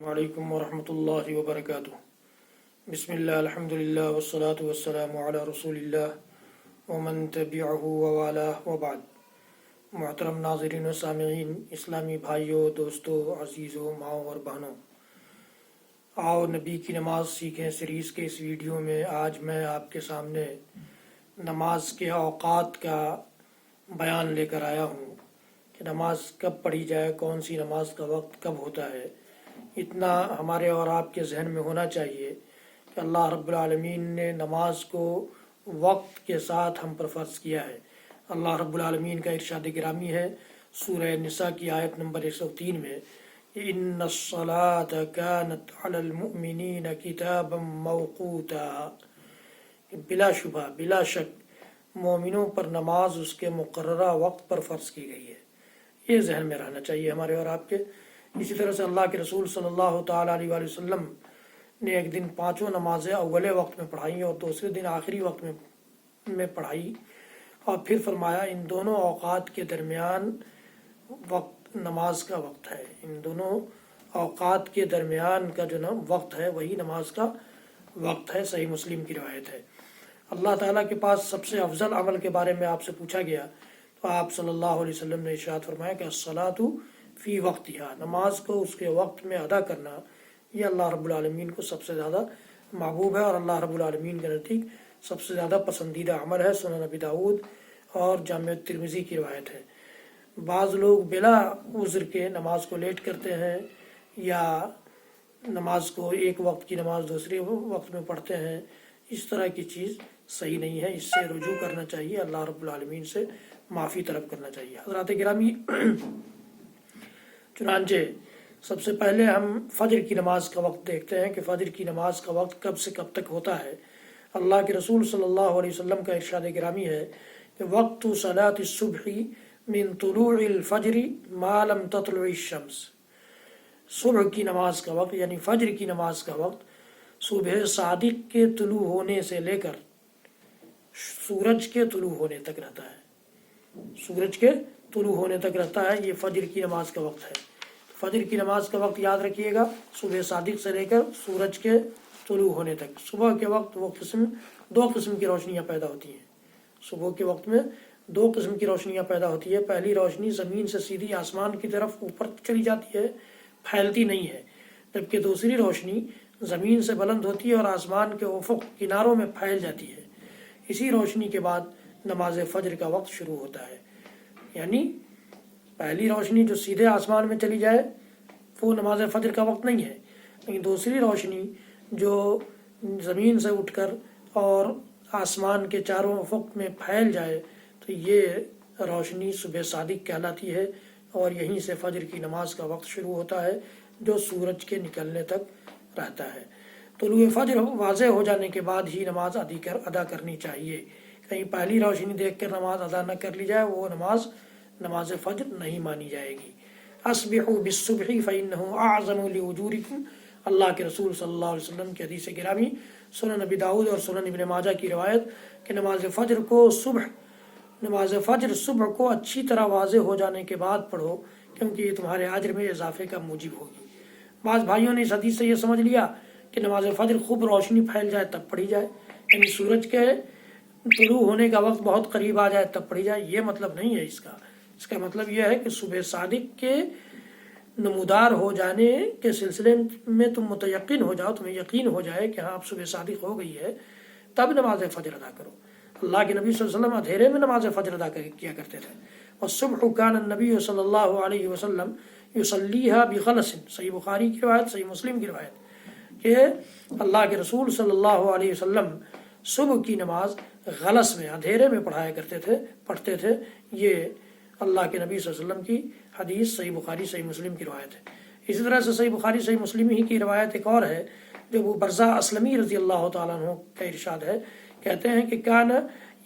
وعلیکم ورحمۃ اللہ وبرکاتہ۔ بسم اللہ الحمد للہ والصلاة والسلام علی رسول اللہ ومن تبعہ ووالاه وبعد۔ محترم ناظرین و سامعین، اسلامی بھائیوں، دوستوں، عزیزوں، ماؤں اور بہنوں، آؤ نبی کی نماز سیکھیں سیریز کے اس ویڈیو میں آج میں آپ کے سامنے نماز کے اوقات کا بیان لے کر آیا ہوں کہ نماز کب پڑھی جائے، کون سی نماز کا وقت کب ہوتا ہے۔ اتنا ہمارے اور آپ کے ذہن میں ہونا چاہیے کہ اللہ رب العالمین نے نماز کو وقت کے ساتھ ہم پر فرض کیا ہے۔ اللہ رب العالمین کا ارشاد گرامی ہے سورہ نساء کی آیت نمبر 103 میں، ان الصلاۃ کانت علی المؤمنین کتابا موقوتا، بلا شبہ، بلا شک مومنوں پر نماز اس کے مقررہ وقت پر فرض کی گئی ہے۔ یہ ذہن میں رہنا چاہیے ہمارے اور آپ کے۔ اسی طرح سے اللہ کے رسول صلی اللہ تعالیٰ علیہ وآلہ وسلم نے ایک دن پانچوں نمازیں اول وقت میں پڑھائیں اور دوسرے دن آخری وقت میں پڑھائی، اور پھر فرمایا ان دونوں اوقات کے درمیان وقت نماز کا وقت ہے، ان دونوں اوقات کے درمیان کا جو وقت ہے وہی نماز کا وقت ہے۔ صحیح مسلم کی روایت ہے۔ اللہ تعالیٰ کے پاس سب سے افضل عمل کے بارے میں آپ سے پوچھا گیا تو آپ صلی اللہ علیہ وسلم نے ارشاد فرمایا کہ الصلاۃ فی وقتہا، نماز کو اس کے وقت میں ادا کرنا یہ اللہ رب العالمین کو سب سے زیادہ محبوب ہے اور اللہ رب العالمین کے نزدیک سب سے زیادہ پسندیدہ عمل ہے۔ سنن ابی داؤد اور جامع ترمذی کی روایت ہے۔ بعض لوگ بلا عذر کے نماز کو لیٹ کرتے ہیں یا نماز کو ایک وقت کی نماز دوسرے وقت میں پڑھتے ہیں، اس طرح کی چیز صحیح نہیں ہے، اس سے رجوع کرنا چاہیے، اللہ رب العالمین سے معافی طلب کرنا چاہیے۔ حضرات گرامی، چنانچہ سب سے پہلے ہم فجر کی نماز کا وقت دیکھتے ہیں کہ فجر کی نماز کا وقت کب سے کب تک ہوتا ہے۔ اللہ کے رسول صلی اللہ علیہ وسلم کا ارشاد گرامی ہے کہ وقت صلاۃ الصبح من طلوع الفجر ما لم تطلع الشمس، صبح کی نماز کا وقت یعنی فجر کی نماز کا وقت صبح صادق کے طلوع ہونے سے لے کر سورج کے طلوع ہونے تک رہتا ہے، سورج کے طلوع ہونے تک رہتا ہے، یہ فجر کی نماز کا وقت ہے۔ فجر کی نماز کا وقت یاد رکھیے گا، صبح صادق سے لے کر سورج کے طلوع ہونے تک۔ صبح کے وقت دو قسم کی روشنیاں پیدا ہوتی ہیں، صبح کے وقت میں دو قسم کی روشنیاں پیدا ہوتی ہے۔ پہلی روشنی زمین سے سیدھی آسمان کی طرف اوپر چلی جاتی ہے، پھیلتی نہیں ہے، جبکہ دوسری روشنی زمین سے بلند ہوتی ہے اور آسمان کے افق کناروں میں پھیل جاتی ہے۔ اسی روشنی کے بعد نماز فجر کا وقت شروع ہوتا ہے، یعنی پہلی روشنی جو سیدھے آسمان میں چلی جائے وہ نماز فجر کا وقت نہیں ہے، لیکن دوسری روشنی جو زمین سے اٹھ کر اور آسمان کے چاروں افق میں پھیل جائے تو یہ روشنی صبح صادق کہلاتی ہے، اور یہیں سے فجر کی نماز کا وقت شروع ہوتا ہے جو سورج کے نکلنے تک رہتا ہے۔ طلوع فجر واضح ہو جانے کے بعد ہی نماز ادا کرنی چاہیے، کہیں پہلی روشنی دیکھ کر نماز ادا نہ کر لی جائے، وہ نماز فجر نہیں مانی جائے گی۔ اسبحوا بالصبح فإنه اعظم لأجورکم، اللہ کے رسول صلی اللہ علیہ وسلم کی حدیث گرامی سنن ابی داؤد اور سنن ابن ماجہ کی روایت کہ نماز فجر صبح کو اچھی طرح واضح ہو جانے کے بعد پڑھو، کیونکہ یہ تمہارے اجر میں اضافے کا موجب ہوگی۔ بعض بھائیوں نے اس حدیث سے یہ سمجھ لیا کہ نماز فجر خوب روشنی پھیل جائے تب پڑھی جائے، یعنی سورج کے طلوع ہونے کا وقت بہت قریب آ جائے تب پڑھی جائے۔ یہ مطلب نہیں ہے اس کا مطلب یہ ہے کہ صبح صادق کے نمودار ہو جانے کے سلسلے میں تم متیقن ہو جاؤ، تمہیں یقین ہو جائے کہ ہاں اب صبح صادق ہو گئی ہے، تب نماز فجر ادا کرو۔ اللہ کے نبی صلی اللہ علیہ وسلم اندھیرے میں نماز فجر ادا کیا کرتے تھے۔ والصبح کان النبی صلی اللہ علیہ وسلم یصلیھا بغلس، صحیح بخاری کی روایت، صحیح مسلم کی روایت کہ اللہ کے رسول صلی اللہ علیہ وسلم صبح کی نماز غلس میں، اندھیرے میں پڑھتے تھے۔ یہ اللہ کے نبی صلی اللہ علیہ وسلم کی حدیث صحیح بخاری صحیح مسلم کی روایت ہے۔ اسی طرح سے صحیح بخاری صحیح مسلم ہی کی روایت ایک اور ہے جو وہ برزہ اسلمی رضی اللہ تعالیٰ عنہ کا ارشاد ہے، کہتے ہیں کہ کان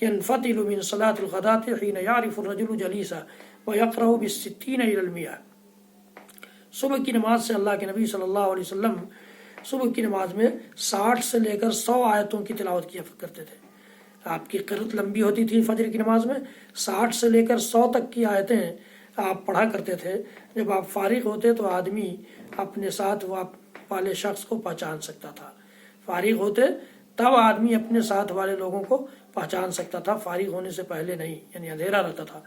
ينفتل من صلاة الغداة حين يعرف الرجل جليسا ويقرأ بالستين إلى المئة، صبح کی نماز سے اللہ کے نبی صلی اللہ علیہ وسلم صبح کی نماز میں 60 سے لے کر 100 آیتوں کی تلاوت کیا کرتے تھے۔ آپ کی قرأت لمبی ہوتی تھی فجر کی نماز میں، 60 سے لے کر 100 تک کی آیتیں آپ پڑھا کرتے تھے۔ جب آپ فارغ ہوتے تو آدمی اپنے ساتھ وہ والے شخص کو پہچان سکتا تھا۔ فارغ ہوتے تب آدمی اپنے ساتھ والے لوگوں کو پہچان سکتا تھا، فارغ ہونے سے پہلے نہیں، یعنی اندھیرا رہتا تھا۔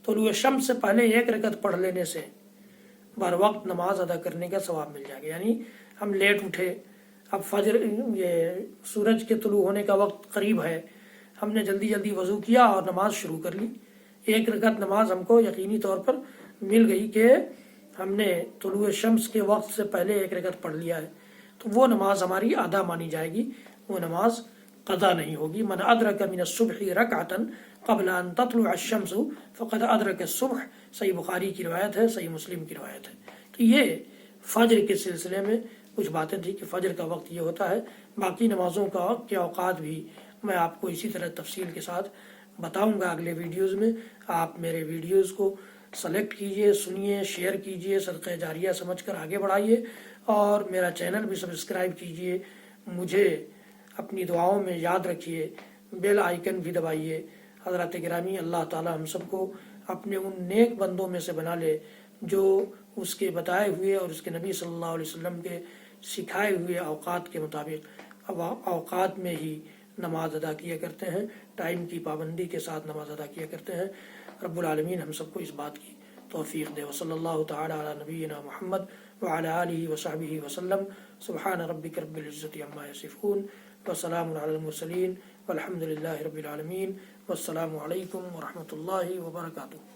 طلوع شمس سے پہلے ایک رکعت پڑھ لینے سے بر وقت نماز ادا کرنے کا ثواب مل جائے گا۔ یعنی ہم لیٹ اٹھے، اب فجر یہ سورج کے طلوع ہونے کا وقت قریب ہے، ہم نے جلدی جلدی وضو کیا اور نماز شروع کر لی، ایک رکعت نماز ہم کو یقینی طور پر مل گئی کہ ہم نے طلوع شمس کے وقت سے پہلے ایک رکعت پڑھ لیا ہے، تو وہ نماز ہماری آدھا مانی جائے گی، وہ نماز قضا نہیں ہوگی۔ من ادرک من الصبح رکعتا قبل ان تطلع الشمس فقد ادرک الصبح، صحیح بخاری کی روایت ہے، صحیح مسلم کی روایت ہے۔ تو یہ فجر کے سلسلے میں کچھ باتیں تھی کہ فجر کا وقت یہ ہوتا ہے، باقی نمازوں کے اوقات بھی میں آپ کو اسی طرح تفصیل کے ساتھ بتاؤں گا اگلے ویڈیوز میں۔ آپ میرے ویڈیوز کو سلیکٹ کیجئے، سنیے، شیئر کیجئے، صدقہ جاریہ سمجھ کر آگے بڑھائیے، اور میرا چینل بھی سبسکرائب کیجئے، مجھے اپنی دعاؤں میں یاد رکھیے، بیل آئیکن بھی دبائیے۔ حضرات گرامی، اللہ تعالی ہم سب کو اپنے ان نیک بندوں میں سے بنا لے جو اس کے بتائے ہوئے اور اس کے نبی صلی اللہ علیہ وسلم کے سکھائے ہوئے اوقات کے مطابق اوقات میں ہی نماز ادا کیا کرتے ہیں، ٹائم کی پابندی کے ساتھ نماز ادا کیا کرتے ہیں۔ رب العالمین ہم سب کو اس بات کی توفیق دے۔ وصلی اللہ تعالی علی نبینا محمد وعلی آلہ وصحبہ وسلم۔ سبحان ربک رب العزۃ عما یصفون وسلام علی المرسلین والحمد للہ رب العالمین، والسلام علیکم ورحمۃ اللہ وبرکاتہ۔